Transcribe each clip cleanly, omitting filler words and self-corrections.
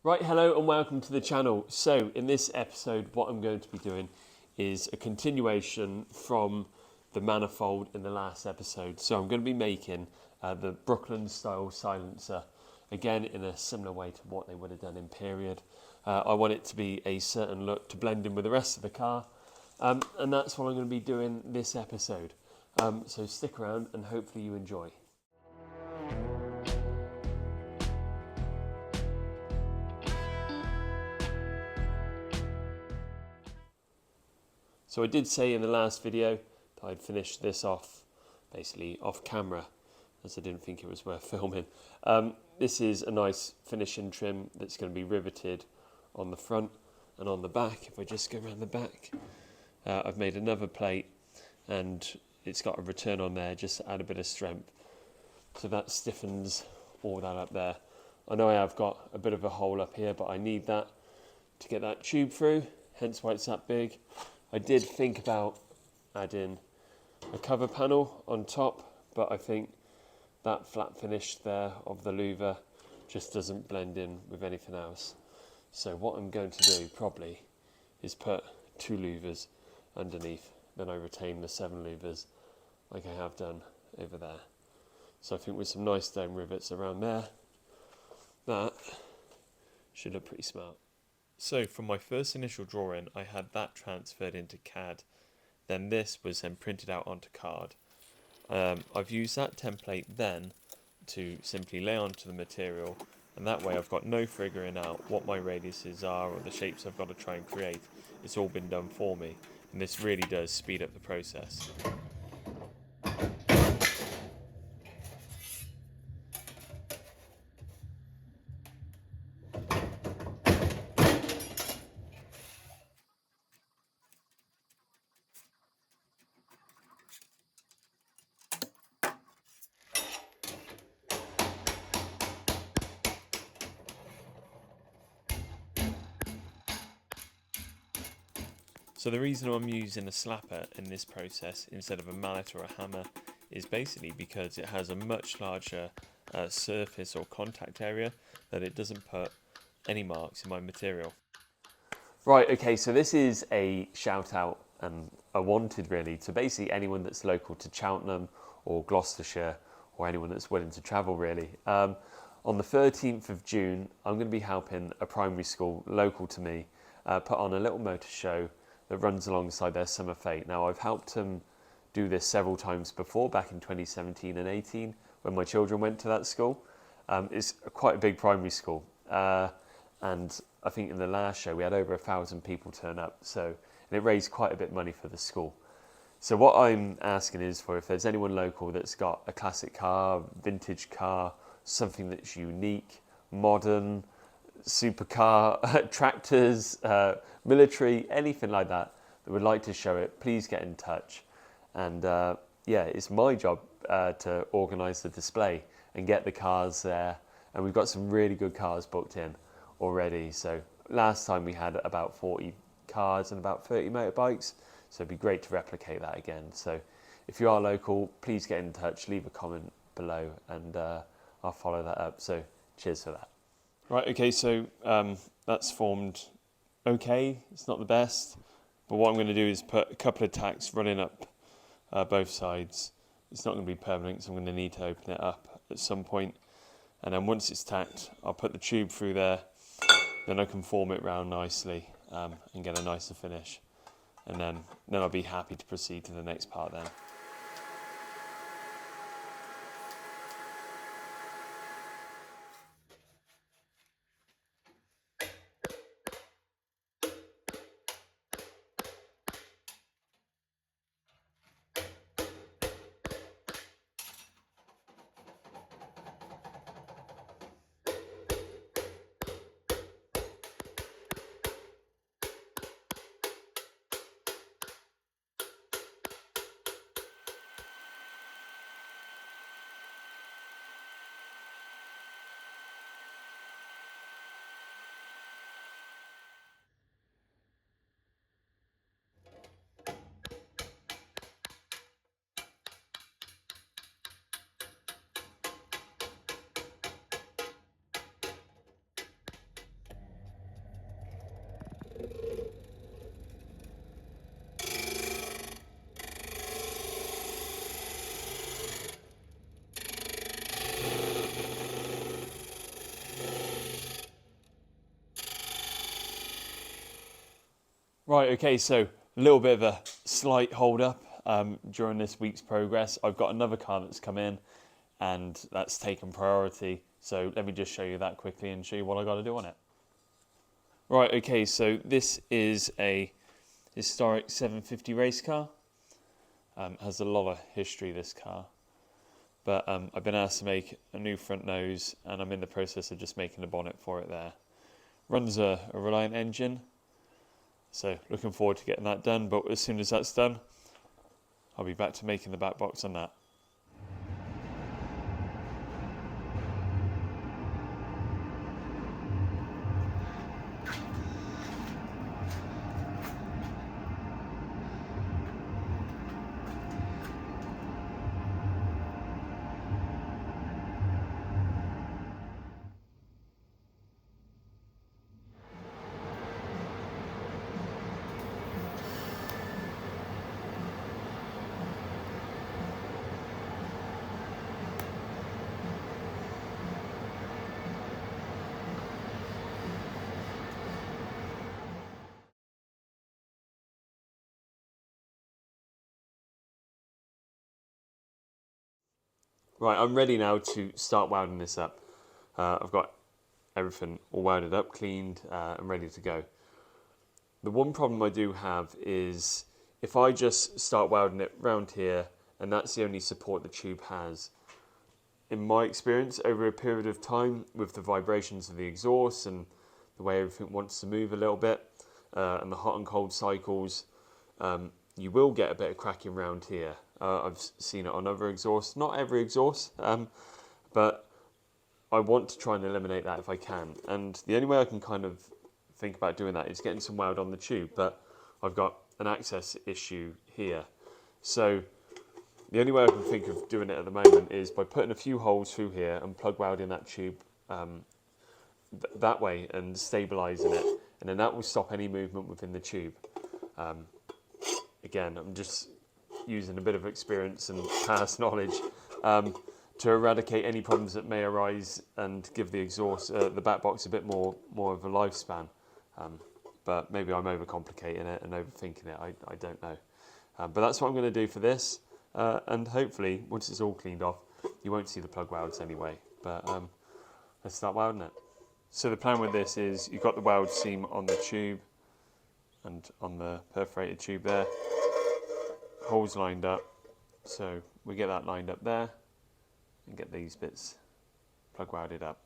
Right, hello and welcome to the channel. So in this episode, what I'm going to be doing is a continuation from the manifold in the last episode. So I'm going to be making the Brooklyn style silencer, again in a similar way to what they would have done in period. I want it to be a certain look to blend in with the rest of the car, and that's what I'm going to be doing this episode. So stick around and hopefully you enjoy. So I did say in the last video that I'd finished this off, basically off camera, as I didn't think it was worth filming. This is a nice finishing trim that's going to be riveted on the front and on the back. If I just go around the back, I've made another plate and it's got a return on there just to add a bit of strength. So that stiffens all that up there. I know I have got a bit of a hole up here, but I need that to get that tube through, hence why it's that big. I did think about adding a cover panel on top, but I think that flat finish there of the louver just doesn't blend in with anything else. So what I'm going to do probably is put 2 louvers underneath, then I retain the 7 louvers like I have done over there. So I think with some nice stone rivets around there, that should look pretty smart. So from my first initial drawing, I had that transferred into CAD. Then this was then printed out onto card. I've used that template then to simply lay onto the material, and that way I've got no figuring out what my radiuses are or the shapes I've got to try and create. It's all been done for me, and this really does speed up the process. So the reason I'm using a slapper in this process instead of a mallet or a hammer is basically because it has a much larger surface or contact area that it doesn't put any marks in my material. Right, okay, so this is a shout out and a wanted really to basically anyone that's local to Cheltenham or Gloucestershire or anyone that's willing to travel really. On the 13th of June, I'm going to be helping a primary school local to me put on a little motor show that runs alongside their summer fete. Now, I've helped them do this several times before, back in 2017 and 18, when my children went to that school. It's quite a big primary school, and I think in the last show we had over 1,000 people turn up, and it raised quite a bit of money for the school. So what I'm asking is for if there's anyone local that's got a classic car, vintage car, something that's unique, modern, supercar, tractors, military, anything like that would like to show it, please get in touch. And yeah, it's my job to organise the display and get the cars there. And we've got some really good cars booked in already. So last time we had about 40 cars and about 30 motorbikes. So it'd be great to replicate that again. So if you are local, please get in touch, leave a comment below, and I'll follow that up. So cheers for that. Right, okay, so that's formed okay. It's not the best, but what I'm going to do is put a couple of tacks running up both sides. It's not going to be permanent, so I'm going to need to open it up at some point. And then once it's tacked, I'll put the tube through there. Then I can form it round nicely and get a nicer finish. And then I'll be happy to proceed to the next part then. Right, okay, so a little bit of a slight hold up during this week's progress. I've got another car that's come in and that's taken priority. So let me just show you that quickly and show you what I got to do on it. Right, okay, so this is a historic 750 race car. Has a lot of history, this car. But I've been asked to make a new front nose and I'm in the process of just making the bonnet for it there. Runs a Reliant engine. So looking forward to getting that done, but as soon as that's done, I'll be back to making the back box on that. Right, I'm ready now to start welding this up. I've got everything all welded up, cleaned, and ready to go. The one problem I do have is if I just start welding it round here, and that's the only support the tube has, in my experience, over a period of time, with the vibrations of the exhaust and the way everything wants to move a little bit, and the hot and cold cycles, you will get a bit of cracking round here. I've seen it on other exhausts, not every exhaust, but I want to try and eliminate that if I can. And the only way I can kind of think about doing that is getting some weld on the tube, but I've got an access issue here. So the only way I can think of doing it at the moment is by putting a few holes through here and plug welding that tube that way and stabilising it, and then that will stop any movement within the tube. Again, I'm just using a bit of experience and past knowledge to eradicate any problems that may arise and give the exhaust, the back box, a bit more of a lifespan. But maybe I'm overcomplicating it and overthinking it. I don't know. But that's what I'm going to do for this. And hopefully, once it's all cleaned off, you won't see the plug welds anyway. But let's start welding it. So the plan with this is you've got the weld seam on the tube and on the perforated tube there. Holes lined up. So we get that lined up there and get these bits plug welded up.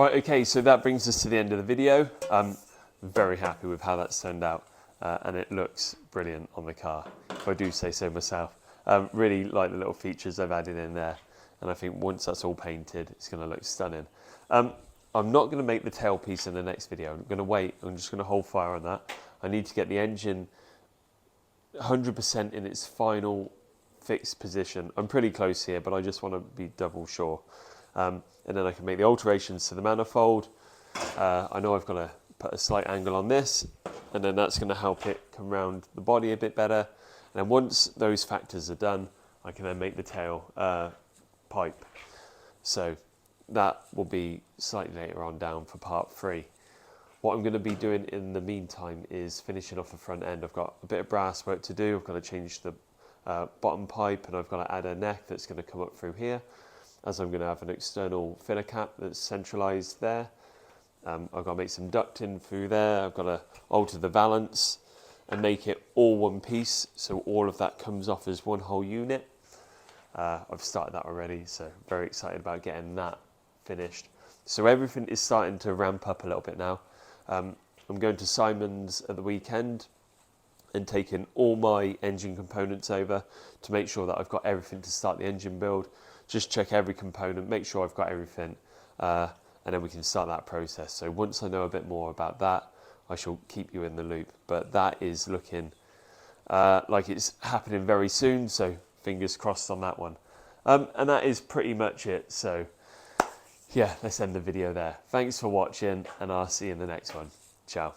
Right, okay, so that brings us to the end of the video. I'm very happy with how that's turned out, and it looks brilliant on the car, if I do say so myself. Really like the little features I've added in there, and I think once that's all painted, it's going to look stunning. I'm not going to make the tailpiece in the next video. I'm going to wait. I'm just going to hold fire on that. I need to get the engine 100% in its final fixed position. I'm pretty close here, but I just want to be double sure. And then I can make the alterations to the manifold. I know I've got to put a slight angle on this, and then that's going to help it come round the body a bit better. And then once those factors are done, I can then make the tail pipe. So that will be slightly later on down for part 3. What I'm going to be doing in the meantime is finishing off the front end. I've got a bit of brass work to do. I've got to change the bottom pipe, and I've got to add a neck that's going to come up through here, as I'm going to have an external filler cap that's centralised there. I've got to make some ducting through there. I've got to alter the valance and make it all one piece, so all of that comes off as one whole unit. I've started that already, so very excited about getting that finished. So everything is starting to ramp up a little bit now. I'm going to Simon's at the weekend and taking all my engine components over to make sure that I've got everything to start the engine build. Just check every component, make sure I've got everything, and then we can start that process. So once I know a bit more about that, I shall keep you in the loop. But that is looking like it's happening very soon, so fingers crossed on that one. And that is pretty much it. So yeah, let's end the video there. Thanks for watching, and I'll see you in the next one. Ciao.